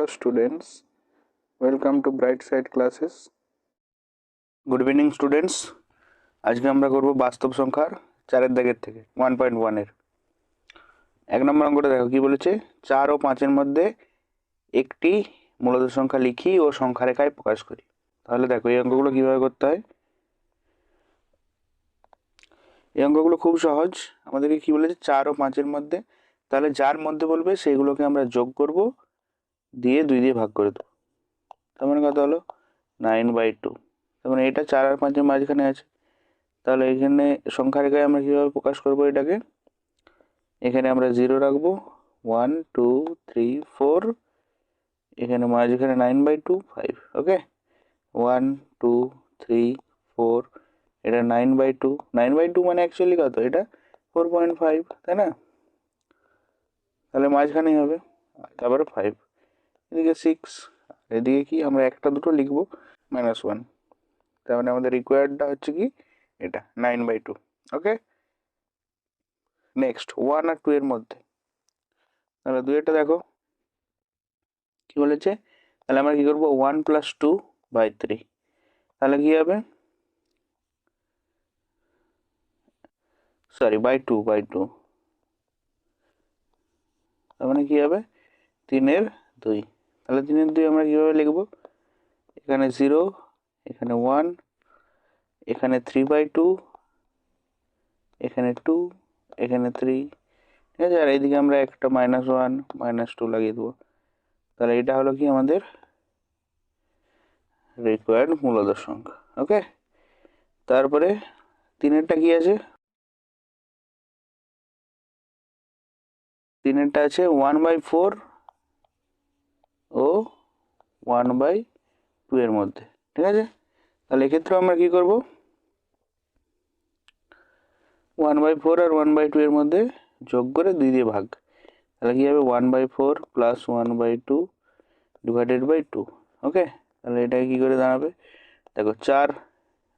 Hello students, welcome to Bright Side Classes. Good evening students. আজকে আমরা করব বাস্তব সংখ্যার 4 এর দাগের থেকে 1.1 এর 1 নম্বর অঙ্কটা দেখো কি বলেছে 4 ও 5 এর মধ্যে একটি মূলদ সংখ্যা লিখি ও সংখ্যা রেখায় প্রকাশ করি। তাহলে দেখো এই অঙ্কগুলো কিভাবে করতে হয়। এই অঙ্কগুলো খুব সহজ। আমাদেরকে কি বলেছে 4 ও 5 এর মধ্যে, তাহলে যার মধ্যে বলবে সেইগুলোকে আমরা যোগ করব, দিয়ে 2 দিয়ে ভাগ করে দেবো। তার মানে কত হলো 9/2। তার মানে এটা 4 আর 5 এর মাঝখানে আছে। তাহলে এখানে সংখ্যা রেখায় আমরা কিভাবে প্রকাশ করব এটাকে, এখানে আমরা 0 রাখবো, 1 2 3 4, এখানে মাঝখানে 9/2 5। ওকে, 1 2 3 4, এটা 9/2 9/2 মানে অ্যাকচুয়ালি কত, এটা 4.5, তাই না? তাহলে মাঝখানেই হবে, তারপরে 5, এদিকে 6, এদিকে কি আমরা একটা দুটো লিখবো -1। তার মানে আমাদের রিকোয়ার্ডটা হচ্ছে কি এটা 9/2। ওকে, নেক্সট 1 আর 2 এর মধ্যে, তাহলে 2 এটা দেখো কি বলেছে, তাহলে আমরা কি করবো 1 + 2/3, তাহলে কি হবে, সরি বাই টু, তার মানে কি হবে 3/2। তাহলে 3/2 আমরা কিভাবে লিখবো, এখানে 0, এখানে 1, এখানে 3/2, এখানে 2, এখানে 3, ঠিক আছে। আর এইদিকে আমরা একটা -1 -2 লাগিয়ে দেবো। তাহলে এটা হলো কি আমাদের রিকোয়ার্ড মূলদ সংখ্যা। ওকে, তারপরে 3-এরটা কি আছে, 3-এরটা আছে 1/4 ও 1/2 এর মধ্যে, ঠিক আছে। তাহলে এক্ষেত্রে আমরা কি করব, 1/4 আর 1/2 এর মধ্যে যোগ করে 2 দিয়ে ভাগ। তাহলে কি হবে 1/4 + 1/2 / 2। ওকে, তাহলে এটা কি করে দাঁড়াবে, দেখো 4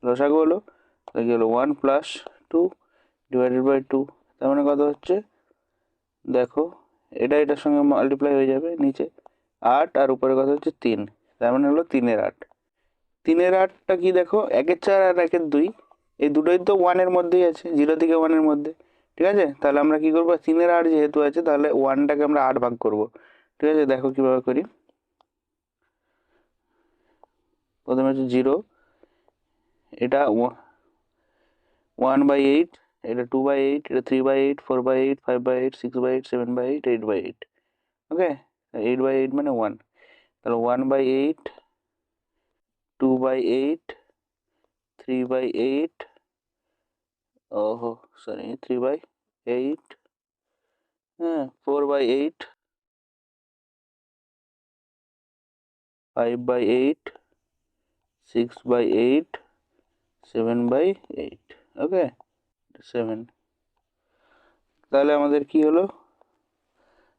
লসাগু হলো, তাহলে কি হলো 1 + 2 / 2। তার মানে কত হচ্ছে, দেখো এটার সঙ্গে মাল্টিপ্লাই হয়ে যাবে, নিচে 8 আর উপরে কত হচ্ছে 3, তার মানে হলো 3/8। 3/8টা কি দেখো, 1/4 আর 1/2, এই দুটোই তো 1 এর মধ্যেই আছে, 0 থেকে 1 এর মধ্যে, ঠিক আছে। তাহলে আমরা কি করবো, 3/8 যেহেতু আছে, তাহলে 1টাকে আমরা 8 ভাগ করব, ঠিক আছে। দেখো কিভাবে করি, প্রথমে হচ্ছে 0, এটা 1/8, এটা 2/8, এটা 3/8, 4/8, 5/8, 6/8, 7/8, 8/8। ওকে, 8/8 মানে 1, তাহলে 1/8, 2/8, 3/8, ওহো সরি 3/8, হ্যাঁ 4/8, 5/8, 6/8, 7/8। ওকে, 7। তাহলে আমাদের কি হলো,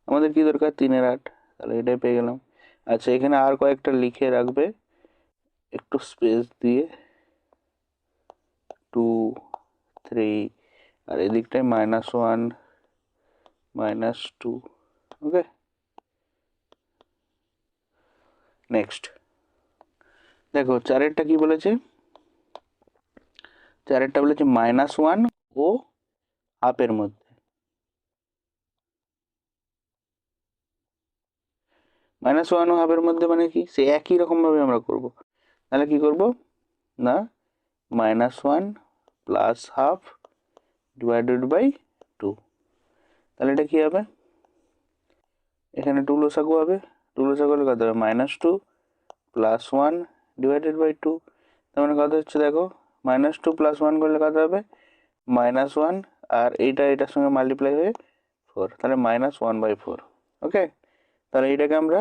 আমাদের কি দরকার 3/8, তাহলে এটাই পেয়ে গেলাম। আচ্ছা, এখানে আর কয়েকটা লিখে রাখবে একটু স্পেস দিয়ে, 2 3, আর এদিকটায় -1 -2। ওকে, নেক্সট দেখো 4-এরটা কি বলেছে, 4-এরটা বলেছে -1 ও হাফের মধ্যে। -1 ও হাফের মধ্যে মানে কি, সে একই রকম ভাবে আমরা করব। তাহলে কি করব না, -1 + হাফ / 2। তাহলে এটা কি হবে, এখানে 2 লসাগু হবে, 2 লসাগু হলে কত হবে, -2 + 1 / 2। তার মানে কত হচ্ছে দেখো, -2 + 1 করলে কত হবে -1, আর এটার সঙ্গে মাল্টিপ্লাই হয়ে 4, তাহলে -1/4। ওকে, তাহলে এইটাকে আমরা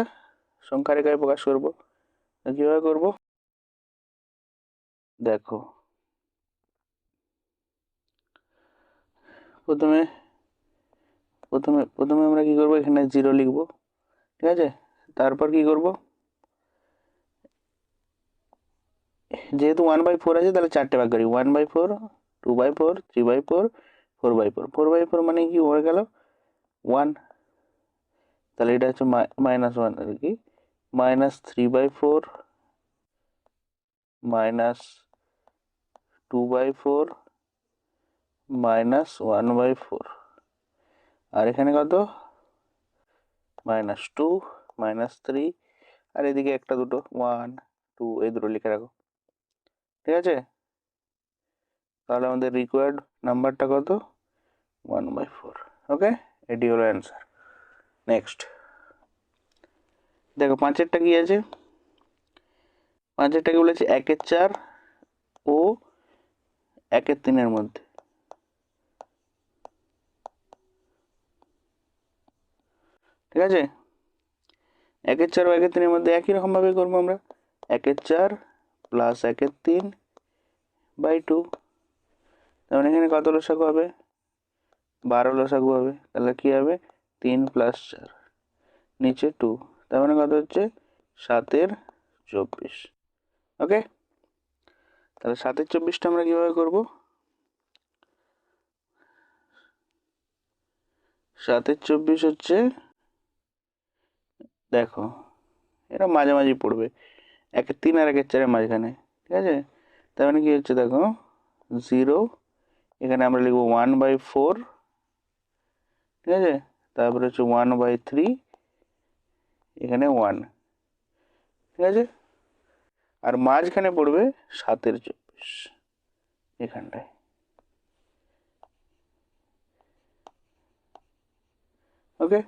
সংখ্যা রেখায় প্রকাশ করব। কিভাবে করব, দেখো প্রথমে প্রথমে প্রথমে আমরা কি করব, এখানে 0 লিখব, ঠিক আছে। তারপর কি করব, যেহেতু 1/4 আছে, তাহলে 4টে ভাগ করি, 1/4, 2/4, 3/4, 4/4। 4/4 মানে কি হয়ে গেল 1, তাহলে এটা হচ্ছে -1 আর কি, -3/4 -2/4 -1/4 আর এখানে কত -2 -3 আর এদিকে একটা দুটো 1 2 এই দুটো লিখে রাখো। ঠিক আছে, তাহলে আমাদের রিকোয়ার্ড নাম্বারটা কত 1/4। ওকে, এটি হলো অ্যান্সার। নেক্সট দেখো পাঁচেরটা কি আছে, পাঁচেরটা কি বলেছে 1/4 ও 1/3 মধ্যে। ঠিক আছে, 1/4 ও 1/3 মধ্যে একই রকম ভাবে করবো আমরা 1/4 প্লাস 1/3/2। তার মানে এখানে কত লসাগু হবে 12 লসাগু হবে। তাহলে কি হবে 3 + 4 নিচে 2, তার মানে কত হচ্ছে 7/24। ওকে, তাহলে 7/24টা আমরা কিভাবে করব, 7/24 হচ্ছে দেখো এটা মাঝামাঝি পড়বে 1/3 আর 1/4 মাঝখানে। ঠিক আছে, তার মানে কি হচ্ছে দেখো 0, এখানে আমরা লিখবো 1/4। ঠিক আছে, তারপরে হচ্ছে 1/3, এখানে 1। ঠিক আছে, আর মাঝখানে পড়বে 7/24 এখানটায়। ওকে,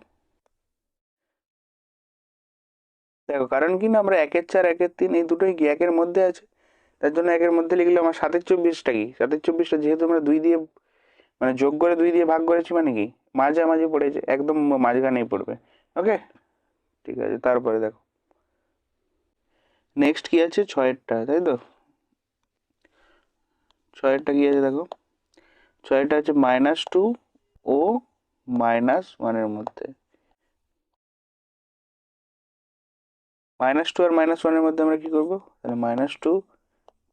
দেখো কারণ কি না আমরা 1/4 1/3 এই দুটোই কি একের মধ্যে আছে, তার জন্য একের মধ্যে লিখলে আমার 7/24টা কি 7/24টা যেহেতু আমরা 2 দিয়ে মানে যোগ করে 2 দিয়ে ভাগ করেছি মানে কি মাঝামাঝি পড়েছে, একদম মাঝখানেই পড়বে। ওকে, ঠিক আছে, তারপরে দেখো নেক্সট কি আছে 6এরটা, তাই তো 6এরটা কি আছে দেখো 6এরটা হচ্ছে -2 ও -1 মধ্যে। -2 আর -1 মধ্যে আমরা কি করব, তাহলে -2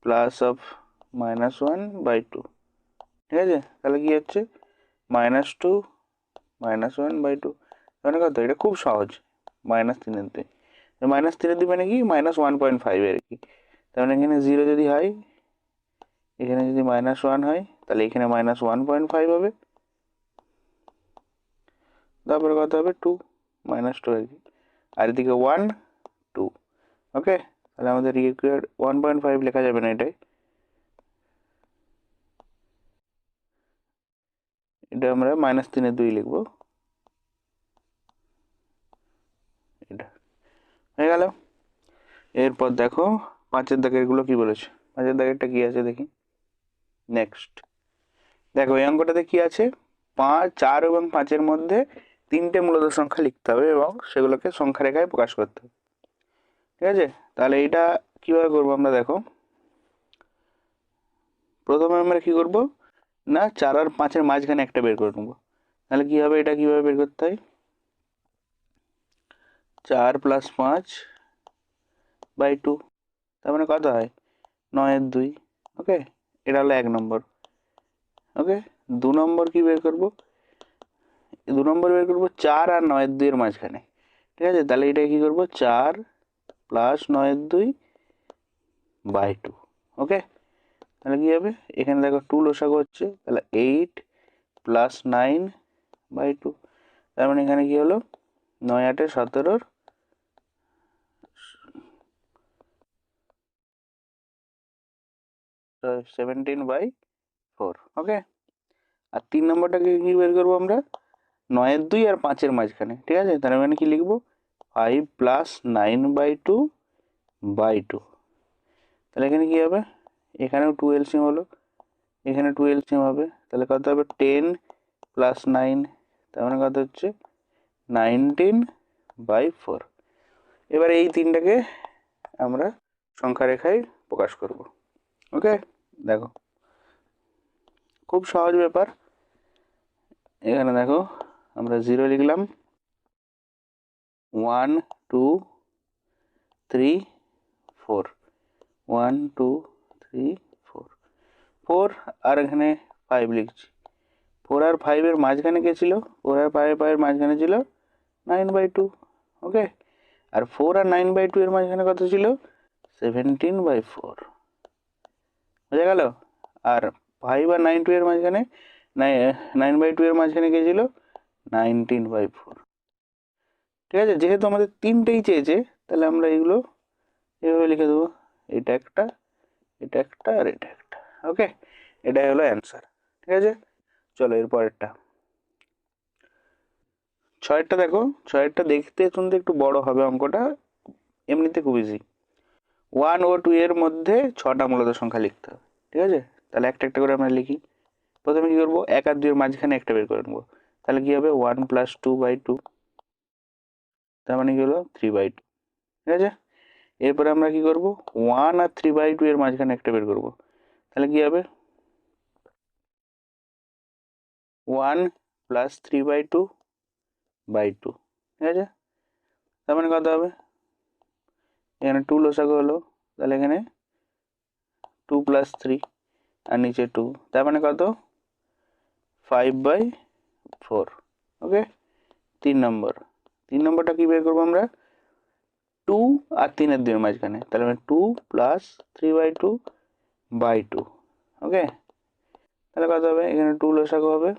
+ -1/2। ঠিক আছে, তাহলে কি হচ্ছে -2 -1/2, মানে কত, এটা খুব সহজ -3 দিয়ে। -3 দিয়ে মানে কি -1.5 আর কি। তার মানে এখানে 0 যদি হয়, এখানে যদি -1 হয়, তাহলে এখানে -1.5 হবে, তারপরে কত হবে 2 -2 আর কি, আর এদিকে 1 2। ওকে, তাহলে আমাদের রিকোয়ার্ড 1.5 লেখা যাবে না এটাই, এটা আমরা -3/2 লিখবো। এটা হয়ে গেল। এরপর দেখো 5এর দাগের গুলো কি বলেছে, 5এর দাগেরটা কি আছে দেখি। নেক্সট দেখো এই অঙ্কটাতে কি আছে 5 4 এবং 5-এর মধ্যে 3টে মূলদ সংখ্যা লিখতে হবে এবং সেগুলোকে সংখ্যা রেখায় প্রকাশ করতে হবে। ঠিক আছে, তাহলে এটা কিভাবে করবো আমরা দেখো, প্রথমে আমরা কি করব না 4 আর 5-এর মাঝখানে একটা বের করে নেবো। তাহলে কি হবে, এটা কিভাবে বের করতে হয়, 4 + 5/2, তার মানে কত হয় 9/2। ওকে, এটা হলো 1 নম্বর। ওকে, 2 নম্বর কি বের করব, 2 নম্বর বের করব 4 আর 9/2 এর মাঝখানে। ঠিক আছে, তাহলে এটা কি করব 4 + 9/2/2। ওকে, তাহলে কি হবে, এখানে দেখো 2 লসাগু হচ্ছে, তাহলে 8 + 9/2। তার মানে এখানে কি হলো 9 8 17 17/4। ওকে, আর 3 নম্বরটাকে কি বের করবো আমরা 9/2 আর 5-এর মাঝখানে। ঠিক আছে, তার মানে কি লিখবো 5 + 9/2/2। তাহলে এখানে কি হবে, এখানেও 2 এলসিএম হলো, এখানে 2 এলসিএম হবে, তাহলে কত হবে 10 + 9, তার মানে কত হচ্ছে 19/4। এবারে এই তিনটাকে আমরা সংখ্যা রেখায় প্রকাশ করব। ওকে, দেখো খুব সহজ ব্যাপার। এখানে দেখো আমরা 0 লিখলাম, 1 2 3 4, 1 2 3 4, 4 আর এখানে 5 লিখছি। 4 আর 5-এর মাঝখানে কে ছিল, 4 আর 5-এর মাঝখানে ছিল 9/2। ওকে, আর 4 আর 9/2 এর মাঝখানে কত ছিল? 17/4, বোঝা গেল? আর 5 আর 9/2 এর মাঝখানে 9/2 এর মাঝখানে কে ছিল? 19/4। ঠিক আছে, যেহেতু আমাদের তিনটেই চেয়েছে তাহলে আমরা এগুলো এভাবে লিখে দেবো, এটা একটা, এটা একটা, আর এটা একটা। ওকে, এটাই হলো অ্যান্সার। ঠিক আছে, চলো এর পরেরটা। 6-এরটা দেখো, 6-এরটা দেখতে শুনতে একটু বড় হবে অঙ্কটা, এমনিতে খুব ইজি। 1 ও 2 এর মধ্যে 6টা মূলত সংখ্যা লিখতে হবে। ঠিক আছে, তাহলে একটা একটা করে আমরা লিখি। প্রথমে কি করবো? 1 আর 2 এর মাঝখানে একটা বের করে নেবো। তাহলে কি হবে? 1 + 2/2, তার মানে কি হলো? 3/2। ঠিক আছে, এরপরে আমরা কি করব? 1 আর 3/2 এর মাঝখানে একটা বের করব। তাহলে কি হবে? 1 + 3/2/2। ঠিক আছে, তার মানে কত হবে? এখানে 2 লসাগু হলো, তাহলে এখানে 2 + 3 আর নিচে 2, তার মানে কত? 5/4। ওকে, 3 নম্বরটা কি বের করবো আমরা? 2 আর 3 এর 2 এর মাঝখানে, তাহলে 2 + 3/2/2। ওকে, তাহলে কত হবে? এখানে 2 লসাগু হবে,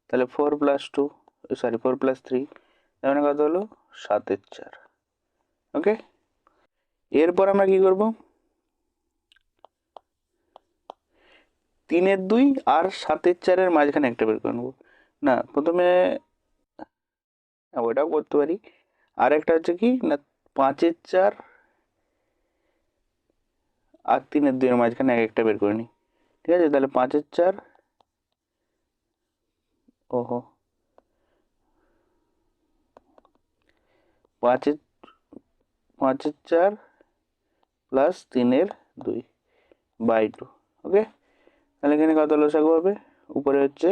তাহলে 4 + 2, সরি 4 + 3, তার মানে কত হলো? 7/4। ওকে, এরপর আমরা কি করব? 3/2 আর 7/4 এর মাঝখানে একটা বের করে নেবো। না, প্রথমে ওটাও করতে পারি। আর একটা হচ্ছে কি না, 5/4 আর 3/2 এর মাঝখানে একটা বের করে নিই। ঠিক আছে, তাহলে 5/4, ওহো, 5/4 + 3/2/2। ওকে, তাহলে এখানে কত লসাগু হবে? উপরে হচ্ছে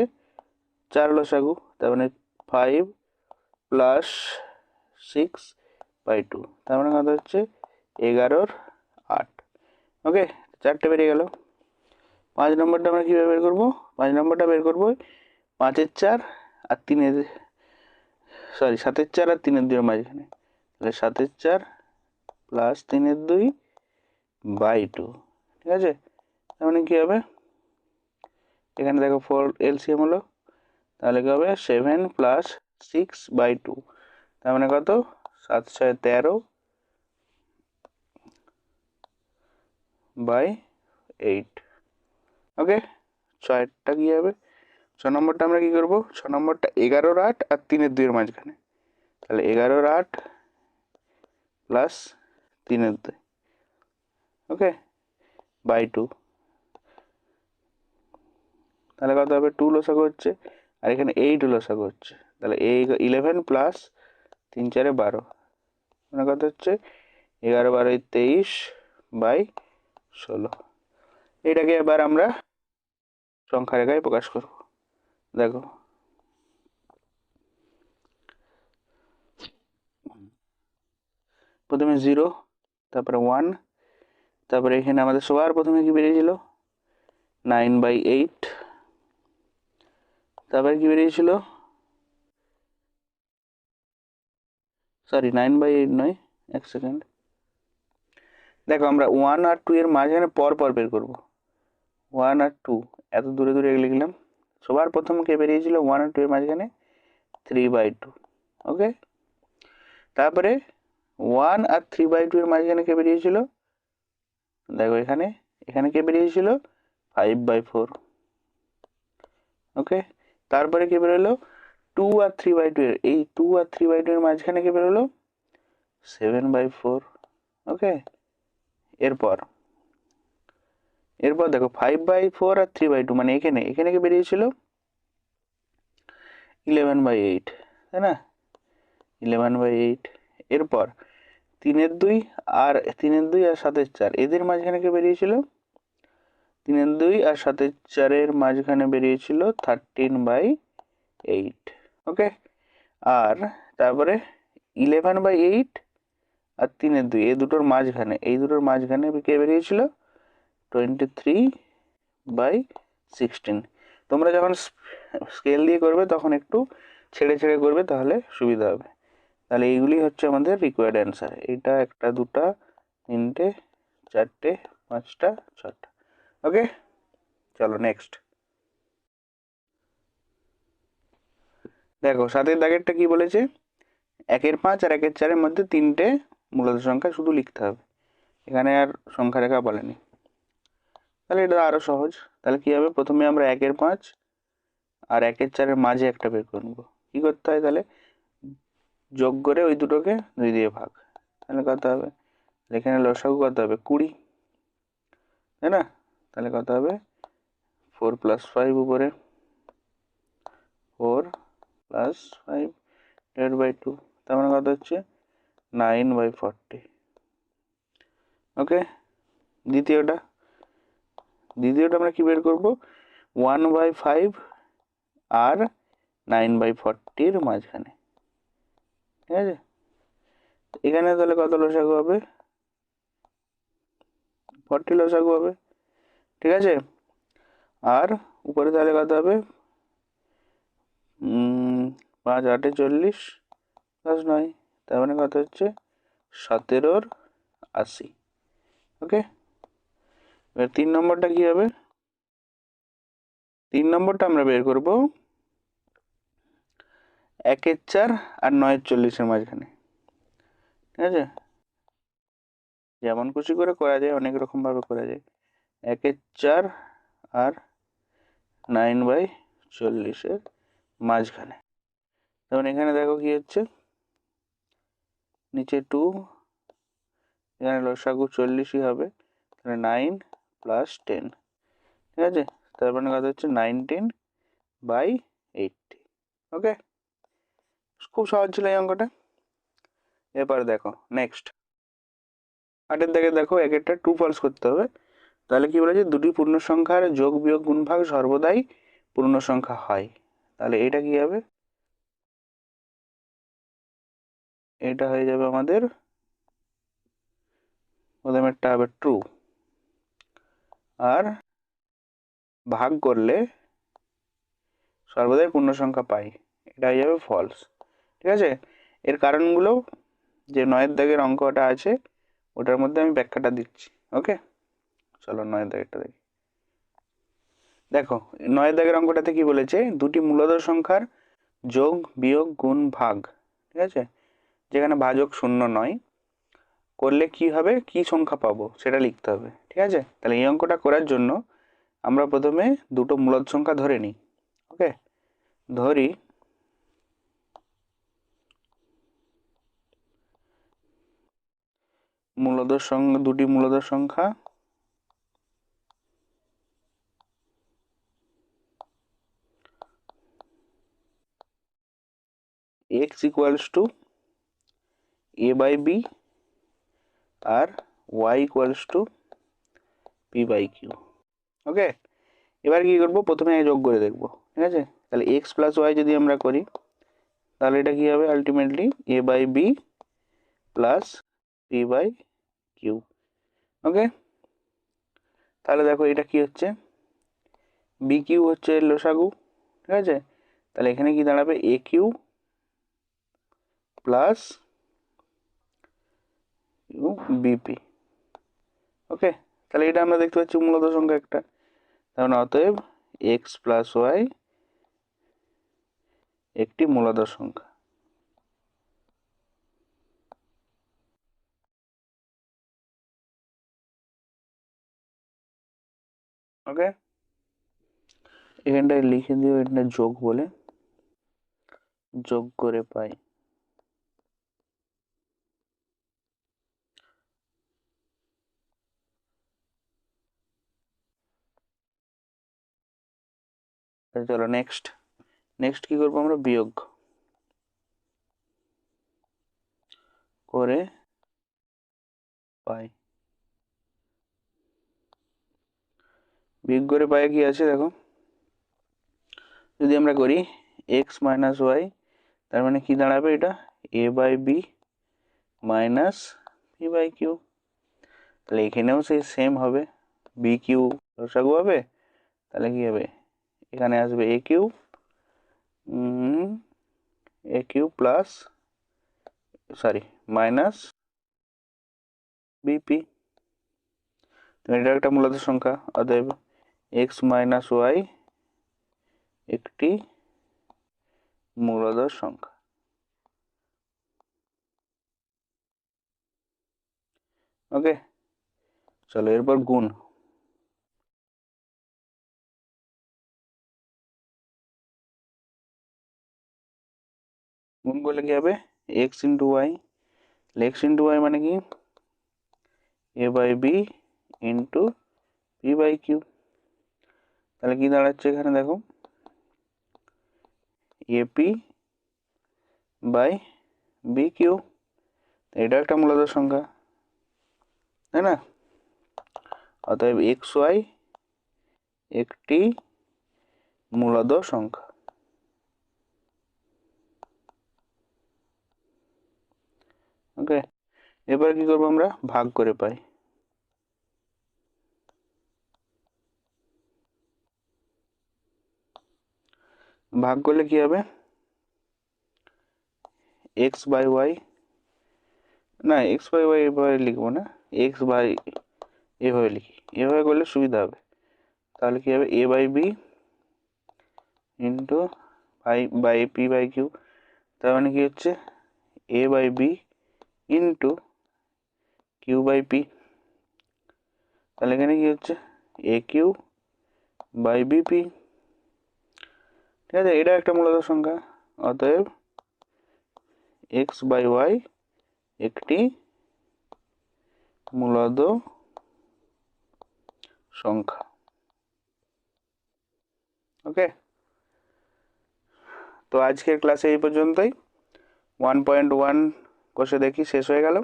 4 লসাগু, তার মানে 5 + 6/2, তার মানে কত হচ্ছে? 11/8। ওকে, 4টে বেরিয়ে গেল। 5 নম্বরটা আমরা কীভাবে বের করবো? 5 নম্বরটা বের করবো 5/4 আর 7/4 আর 3/2 এর মাঝখানে, তাহলে 7/4 + 3/2/2। ঠিক আছে, তার মানে কী হবে? এখানে দেখো 4 এলসিএম হলো, তাহলে কি হবে? 7 + 6/2, তার মানে কত? 7 × 6 = 13/8। ওকে, 6টা কি হবে? 6 নম্বরটা আমরা কি করব? 6 নম্বরটা 11/8 আর 3/2 এর মাঝখানে, তাহলে 11/8 + 3/2, ওকে, /2। তাহলে কত হবে? 2 লসাগু হচ্ছে, আর এখানে 8 লসাগু হচ্ছে, তাহলে 11 + 3 × 4 = 12, মানে কত হচ্ছে? 11 × 12 = 23/16। এটাকে এবার আমরা সংখ্যা রেখায় প্রকাশ করব। দেখো, প্রথমে 0, তারপরে 1, তারপরে এখানে আমাদের সবার প্রথমে কি বেরিয়েছিল? 9/8, তারপরে কি বেরিয়েছিল? সরি 9/8 নয়, এক সেকেন্ড, দেখো আমরা 1 আর 2 এর মাঝখানে পর পর বের করব। 1 আর 2 এত দূরে দূরে লিখলাম। সবার প্রথম কে বেরিয়েছিল 1 আর 2 এর মাঝখানে? 3/2। ওকে, তারপরে 1 আর 3/2 এর মাঝখানে কে বেরিয়েছিল? দেখো এখানে, এখানে কে বেরিয়েছিল? 5/4। ওকে, তারপরে কে বেরোলো? 2 আর 3/2 এর, এই 2 আর 3/2 এর মাঝখানে কে বেরোলো? 7/4। ওকে, এরপর দেখো 5/4 আর 3/2, মানে এখানে এখানে কে বেরিয়েছিল? 11/8, তাই না? 11/8। এরপর 3/2 আর 7/4 এদের মাঝখানে কে বেরিয়েছিল? 3/2 আর 7/4 এর মাঝখানে বেরিয়েছিল 13/8। ওকে, আর তারপরে 11/8 আর 3/2 এই দুটোর মাঝখানে, এই দুটোর মাঝখানে কে বেরিয়েছিল? 23/16। তোমরা যখন স্কেল দিয়ে করবে তখন একটু ছেড়ে ছেড়ে করবে, তাহলে সুবিধা হবে। তাহলে এইগুলি হচ্ছে আমাদের রিকোয়ার্ড অ্যান্সার। এটা 1টা 2টা 3টে 4টে 5টা 6টা। ওকে, চলো নেক্সট। দেখো 7এর দাগেরটা কি বলেছে, 1-এর 5 আর 1-এর 4-এর মধ্যে 3টে মূলদ সংখ্যা শুধু লিখতে হবে, এখানে আর সংখ্যা রেখা বলেনি। তাহলে এটা আরো সহজ। তাহলে কি হবে, প্রথমে আমরা 1-এর 5 আর 1-এর 4-এর মাঝে একটা বের করে নেবো। কি করতে হয়, তাহলে যোগ করে ওই দুটোকে 2 দিয়ে ভাগ। তাহলে কত হবে, এখানে লসাগু কত হবে 20, তাই না? তাহলে কত হবে 4 + 5 উপরে 4 + 5 /2, তার মানে কত হচ্ছে 9/40। ওকে, দ্বিতীয়টা আমরা কি বের করব, 1/5 আর 9/40 মাঝখানে, ঠিক আছে? এখানে তাহলে কত লসাগু হবে, 40 লসাগু হবে, ঠিক আছে? আর উপরে তাহলে কত হবে, 5 8 40 + 9, তার মানে কত হচ্ছে 17/80। ওকে, এবার 3 নম্বরটা কি হবে, 3 নম্বরটা আমরা বের করব 1-এর 4 আর 9-এর 40-এর মাঝখানে, ঠিক আছে? যেমন খুশি করে করা যায়, অনেক রকম ভাবে করা যায়। 1-এর 4 আর 9/40-এর মাঝখানে, যেমন এখানে দেখো কি হচ্ছে, নিচে 2, এখানে লসাগু 40ই হবে, তাহলে 9 + 10, ঠিক আছে? তার মানে কত হচ্ছে 19/80। ওকে, খুব সহজ ছিল এই অঙ্কটা। এবার দেখো নেক্সট, 8-এর দিকে দেখো, 1-একটা ট্রু ফলস করতে হবে। তাহলে কি বলেছে, দুটি পূর্ণ সংখ্যার যোগ বিয়োগ গুণভাগ সর্বদাই পূর্ণ সংখ্যা হয়। তাহলে এটা কি হবে, এটা হয়ে যাবে আমাদের, প্রথমেরটা হবে ট্রু, আর ভাগ করলে সর্বদাই পূর্ণ সংখ্যা পাই, এটা হয়ে যাবে ফলস। ঠিক আছে, এর কারণগুলো যে 9-এর দাগের অঙ্কটা আছে ওটার মধ্যে আমি ব্যাখ্যাটা দিচ্ছি। ওকে, চলো 9-এর দাগেরটা দেখি। দেখো 9-এর দাগের অঙ্কটাতে কি বলেছে, দুটি মূলদ সংখ্যার যোগ বিয়োগ গুণ ভাগ, ঠিক আছে, যেখানে ভাজক শূন্য নয়, করলে কি হবে, কি সংখ্যা পাবো সেটা লিখতে হবে। ঠিক আছে, তাহলে এই অঙ্কটা করার জন্য আমরা প্রথমে দুটো মূলদ সংখ্যা ধরে নিই। ওকে, ধরি দুটি মূলদ সংখ্যা x = a/b আর y = p/q। ওকে, এবার কি করব, প্রথমে যোগ করে দেখব। ঠিক আছে, তাহলে x + y যদি আমরা করি তাহলে এটা কি হবে, আলটিমেটলি a/b + p/q। ওকে, তাহলে দেখো এটা কি হচ্ছে, bq হচ্ছে লসাগু। ঠিক আছে, তাহলে এখানে কি দাঁড়াবে, aq + bp। ওকে, তাহলে এটা আমরা দেখতে পাচ্ছি মূলদ সংখ্যা একটা, তার মানে অতএব x + y একটি মূলদ সংখ্যা। ওকে, এখানটায় লিখে দিও এটা যোগ বলে, যোগ করে পাই। চলো নেক্সট কি করবো আমরা, বিয়োগ করে পাই। বিয়োগ করে পাই কি আছে দেখো, যদি আমরা করি x - y, তার মানে কি দাঁড়াবে, এটা a/b - p/q। তাহলে এখানেও সেই সেম হবে, bq লসাগু হবে, তাহলে কি হবে, এখানে আসবে aq + সরি মাইনাস বিপি। এটা একটা মূলদ সংখ্যা, অতএব এক্স মাইনাস ওয়াই একটি মূলদ সংখ্যা। ওকে, চলো এরপর গুণ। গুণ করলে কি হবে, X into Y. X into Y মানে কি, A by B into P by Q. তাহলে কি দাঁড়াচ্ছে এখানে দেখো, এপি বাই বি কিউ। এটা একটা মূলদ সংখ্যা, তাই না? অতএব এক্স ওয়াই একটি মূলদ সংখ্যা। ওকে, এবার কি করবো আমরা, ভাগ করে পাই। ভাগ করলে কি হবে, এক্স বাই ওয়াই, না এক্স বাই ওয়াই এভাবে লিখবো না, এক্স বাই এভাবে লিখি, এভাবে করলে সুবিধা হবে। তাহলে কি হবে, A by B into by P by Q. তার মানে কি হচ্ছে, A by B into Q by P. তাহলে এখানে কি হচ্ছে, এ কিউ বাই বিপি। ঠিক আছে, এটা একটা মূলদ সংখ্যা, অতএব এক্স বাই ওয়াই একটি মূলদ সংখ্যা। ওকে, তো আজকের ক্লাসে এই পর্যন্তই। 1.1 কোষে দেখি শেষ হয়ে গেল।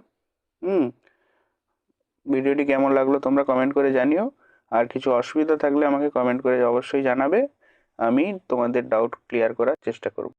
ভিডিওটি কেমন লাগলো তোমরা কমেন্ট করে জানিও, আর কিছু অসুবিধা থাকলে আমাকে কমেন্ট করে অবশ্যই জানাবে, আমি তোমাদের ডাউট ক্লিয়ার করার চেষ্টা করব।